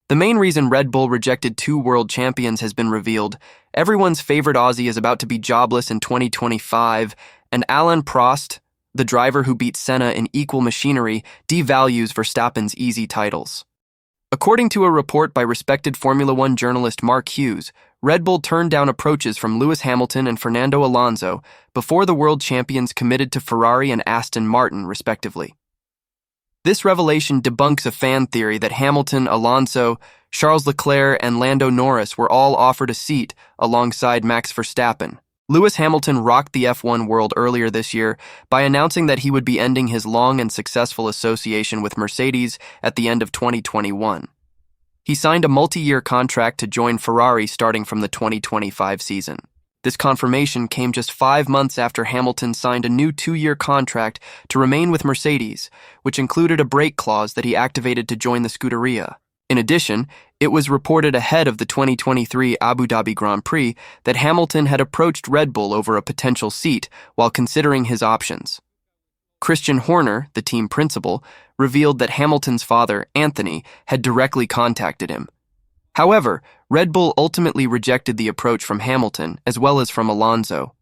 The main reason Red Bull rejected 2 world champions has been revealed. Everyone's favorite Aussie is about to be jobless in 2025, and Alain Prost, the driver who beat Senna in equal machinery, devalues Verstappen's easy titles. According to a report by respected Formula One journalist Mark Hughes, Red Bull turned down approaches from Lewis Hamilton and Fernando Alonso before the world champions committed to Ferrari and Aston Martin, respectively. This revelation debunks a fan theory that Hamilton, Alonso, Charles Leclerc, and Lando Norris were all offered a seat alongside Max Verstappen. Lewis Hamilton rocked the F1 world earlier this year by announcing that he would be ending his long and successful association with Mercedes at the end of 2021. He signed a multi-year contract to join Ferrari starting from the 2025 season. This confirmation came just 5 months after Hamilton signed a new 2-year contract to remain with Mercedes, which included a break clause that he activated to join the Scuderia. In addition, it was reported ahead of the 2023 Abu Dhabi Grand Prix that Hamilton had approached Red Bull over a potential seat while considering his options. Christian Horner, the team principal, revealed that Hamilton's father, Anthony, had directly contacted him. However, Red Bull ultimately rejected the approach from Hamilton as well as from Alonso.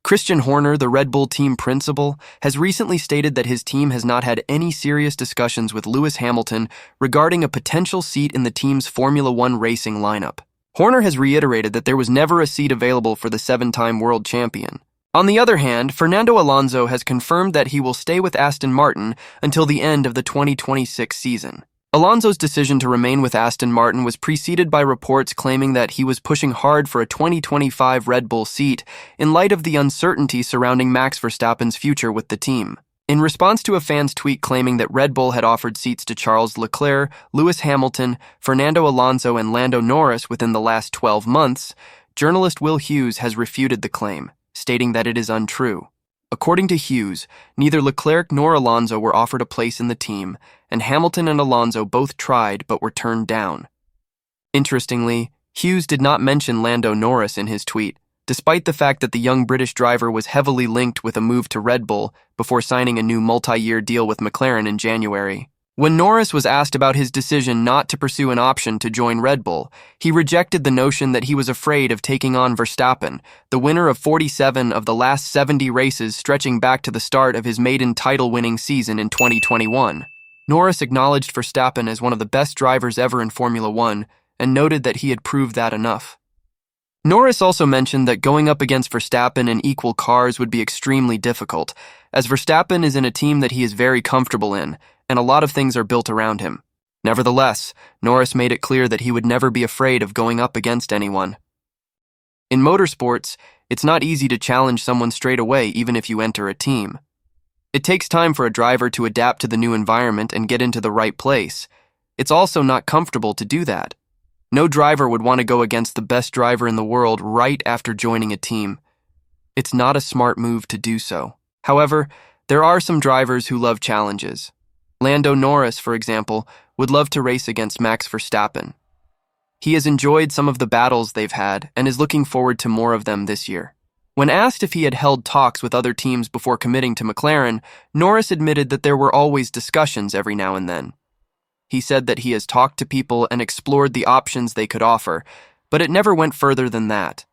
Christian Horner, the Red Bull team principal, has recently stated that his team has not had any serious discussions with Lewis Hamilton regarding a potential seat in the team's Formula One racing lineup. Horner has reiterated that there was never a seat available for the 7-time world champion. On the other hand, Fernando Alonso has confirmed that he will stay with Aston Martin until the end of the 2026 season. Alonso's decision to remain with Aston Martin was preceded by reports claiming that he was pushing hard for a 2025 Red Bull seat in light of the uncertainty surrounding Max Verstappen's future with the team. In response to a fan's tweet claiming that Red Bull had offered seats to Charles Leclerc, Lewis Hamilton, Fernando Alonso, and Lando Norris within the last 12 months, journalist Will Hughes has refuted the claim, stating that it is untrue. According to Hughes, neither Leclerc nor Alonso were offered a place in the team, and Hamilton and Alonso both tried but were turned down. Interestingly, Hughes did not mention Lando Norris in his tweet, despite the fact that the young British driver was heavily linked with a move to Red Bull before signing a new multi-year deal with McLaren in January. When Norris was asked about his decision not to pursue an option to join Red Bull, he rejected the notion that he was afraid of taking on Verstappen, the winner of 47 of the last 70 races stretching back to the start of his maiden title-winning season in 2021. Norris acknowledged Verstappen as one of the best drivers ever in Formula One and noted that he had proved that enough. Norris also mentioned that going up against Verstappen in equal cars would be extremely difficult, as Verstappen is in a team that he is very comfortable in, and a lot of things are built around him. Nevertheless, Norris made it clear that he would never be afraid of going up against anyone. In motorsports, it's not easy to challenge someone straight away even if you enter a team. It takes time for a driver to adapt to the new environment and get into the right place. It's also not comfortable to do that. No driver would want to go against the best driver in the world right after joining a team. It's not a smart move to do so. However, there are some drivers who love challenges. Lando Norris, for example, would love to race against Max Verstappen. He has enjoyed some of the battles they've had and is looking forward to more of them this year. When asked if he had held talks with other teams before committing to McLaren, Norris admitted that there were always discussions every now and then. He said that he has talked to people and explored the options they could offer, but it never went further than that.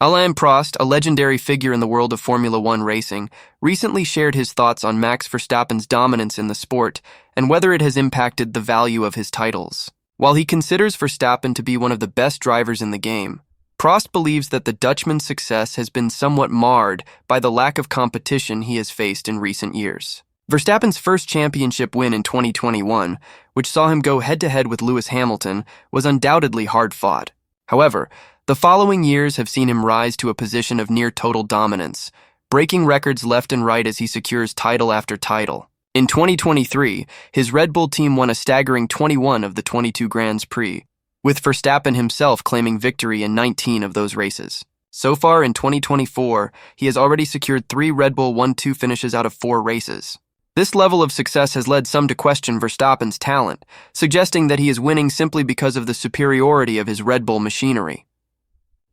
Alain Prost, a legendary figure in the world of Formula One racing, recently shared his thoughts on Max Verstappen's dominance in the sport and whether it has impacted the value of his titles. While he considers Verstappen to be one of the best drivers in the game, Prost believes that the Dutchman's success has been somewhat marred by the lack of competition he has faced in recent years. Verstappen's first championship win in 2021, which saw him go head-to-head with Lewis Hamilton, was undoubtedly hard-fought. However, the following years have seen him rise to a position of near-total dominance, breaking records left and right as he secures title after title. In 2023, his Red Bull team won a staggering 21 of the 22 Grand Prix, with Verstappen himself claiming victory in 19 of those races. So far in 2024, he has already secured 3 Red Bull 1-2 finishes out of 4 races. This level of success has led some to question Verstappen's talent, suggesting that he is winning simply because of the superiority of his Red Bull machinery.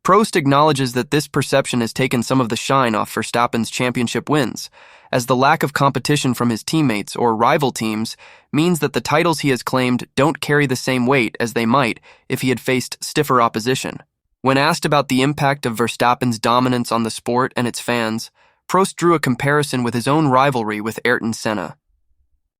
Prost acknowledges that this perception has taken some of the shine off Verstappen's championship wins, as the lack of competition from his teammates or rival teams means that the titles he has claimed don't carry the same weight as they might if he had faced stiffer opposition. When asked about the impact of Verstappen's dominance on the sport and its fans, Prost drew a comparison with his own rivalry with Ayrton Senna.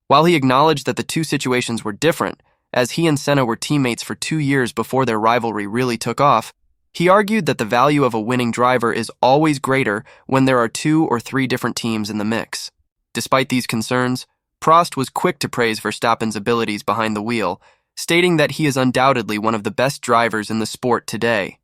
While he acknowledged that the two situations were different, as he and Senna were teammates for 2 years before their rivalry really took off, he argued that the value of a winning driver is always greater when there are 2 or 3 different teams in the mix. Despite these concerns, Prost was quick to praise Verstappen's abilities behind the wheel, stating that he is undoubtedly one of the best drivers in the sport today.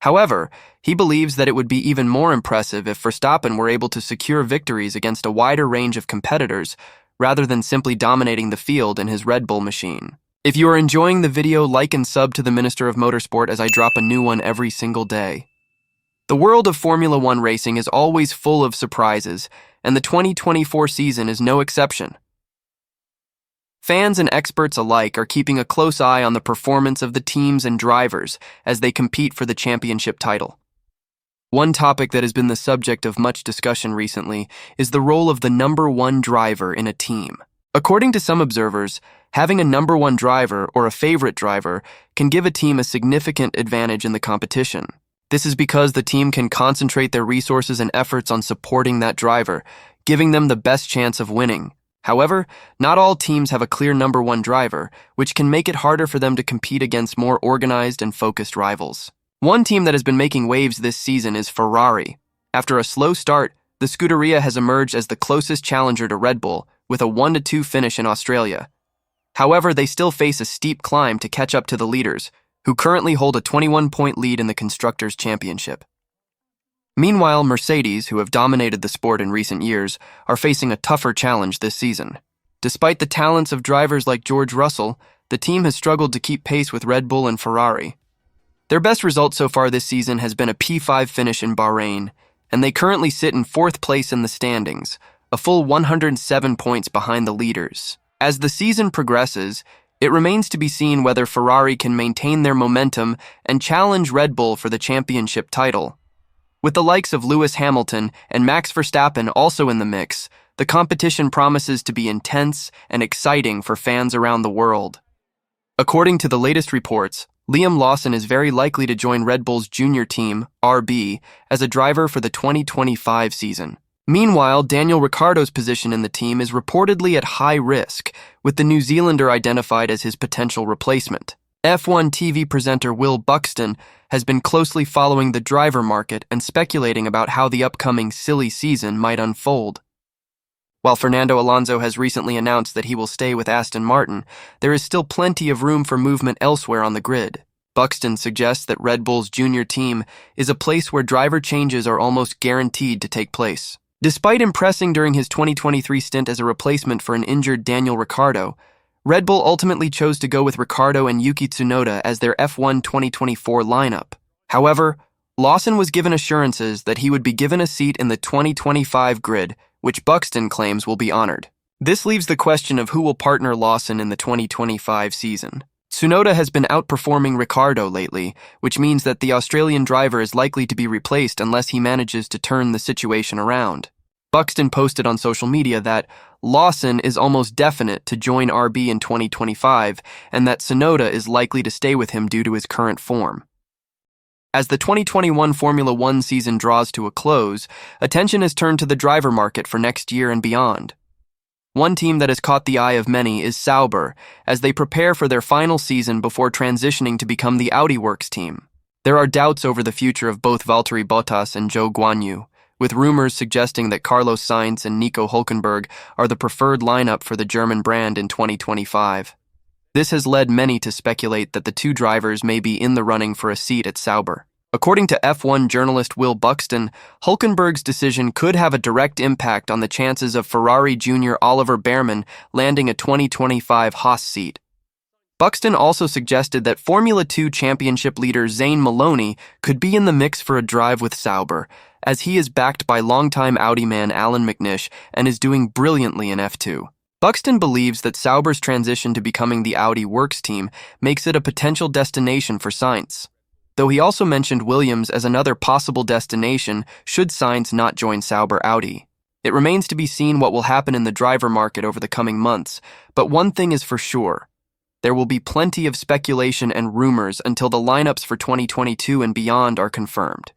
However, he believes that it would be even more impressive if Verstappen were able to secure victories against a wider range of competitors rather than simply dominating the field in his Red Bull machine. If you are enjoying the video, like and sub to the Minister of Motorsport as I drop a new one every single day. The world of Formula One racing is always full of surprises, and the 2024 season is no exception. Fans and experts alike are keeping a close eye on the performance of the teams and drivers as they compete for the championship title. One topic that has been the subject of much discussion recently is the role of the number 1 driver in a team. According to some observers, having a number 1 driver or a favorite driver can give a team a significant advantage in the competition. This is because the team can concentrate their resources and efforts on supporting that driver, giving them the best chance of winning. However, not all teams have a clear number 1 driver, which can make it harder for them to compete against more organized and focused rivals. One team that has been making waves this season is Ferrari. After a slow start, the Scuderia has emerged as the closest challenger to Red Bull, with a 1-2 finish in Australia. However, they still face a steep climb to catch up to the leaders, who currently hold a 21-point lead in the Constructors' Championship. Meanwhile, Mercedes, who have dominated the sport in recent years, are facing a tougher challenge this season. Despite the talents of drivers like George Russell, the team has struggled to keep pace with Red Bull and Ferrari. Their best result so far this season has been a P5 finish in Bahrain, and they currently sit in 4th place in the standings, a full 107 points behind the leaders. As the season progresses, it remains to be seen whether Ferrari can maintain their momentum and challenge Red Bull for the championship title. With the likes of Lewis Hamilton and Max Verstappen also in the mix, the competition promises to be intense and exciting for fans around the world. According to the latest reports, Liam Lawson is very likely to join Red Bull's junior team, RB, as a driver for the 2025 season. Meanwhile, Daniel Ricciardo's position in the team is reportedly at high risk, with the New Zealander identified as his potential replacement. F1 TV presenter Will Buxton has been closely following the driver market and speculating about how the upcoming silly season might unfold. While Fernando Alonso has recently announced that he will stay with Aston Martin, there is still plenty of room for movement elsewhere on the grid. Buxton suggests that Red Bull's junior team is a place where driver changes are almost guaranteed to take place. Despite impressing during his 2023 stint as a replacement for an injured Daniel Ricciardo, Red Bull ultimately chose to go with Ricciardo and Yuki Tsunoda as their F1 2024 lineup. However, Lawson was given assurances that he would be given a seat in the 2025 grid, which Buxton claims will be honored. This leaves the question of who will partner Lawson in the 2025 season. Tsunoda has been outperforming Ricciardo lately, which means that the Australian driver is likely to be replaced unless he manages to turn the situation around. Buxton posted on social media that Lawson is almost definite to join RB in 2025 and that Tsunoda is likely to stay with him due to his current form. As the 2021 Formula One season draws to a close, attention has turned to the driver market for next year and beyond. One team that has caught the eye of many is Sauber, as they prepare for their final season before transitioning to become the Audi Works team. There are doubts over the future of both Valtteri Bottas and Zhou Guanyu, with rumors suggesting that Carlos Sainz and Nico Hülkenberg are the preferred lineup for the German brand in 2025. This has led many to speculate that the two drivers may be in the running for a seat at Sauber. According to F1 journalist Will Buxton, Hülkenberg's decision could have a direct impact on the chances of Ferrari junior Oliver Behrmann landing a 2025 Haas seat. Buxton also suggested that Formula 2 championship leader Zane Maloney could be in the mix for a drive with Sauber, as he is backed by longtime Audi man Alan McNish and is doing brilliantly in F2. Buxton believes that Sauber's transition to becoming the Audi Works team makes it a potential destination for Sainz, though he also mentioned Williams as another possible destination should Sainz not join Sauber Audi. It remains to be seen what will happen in the driver market over the coming months, but one thing is for sure. There will be plenty of speculation and rumors until the lineups for 2022 and beyond are confirmed.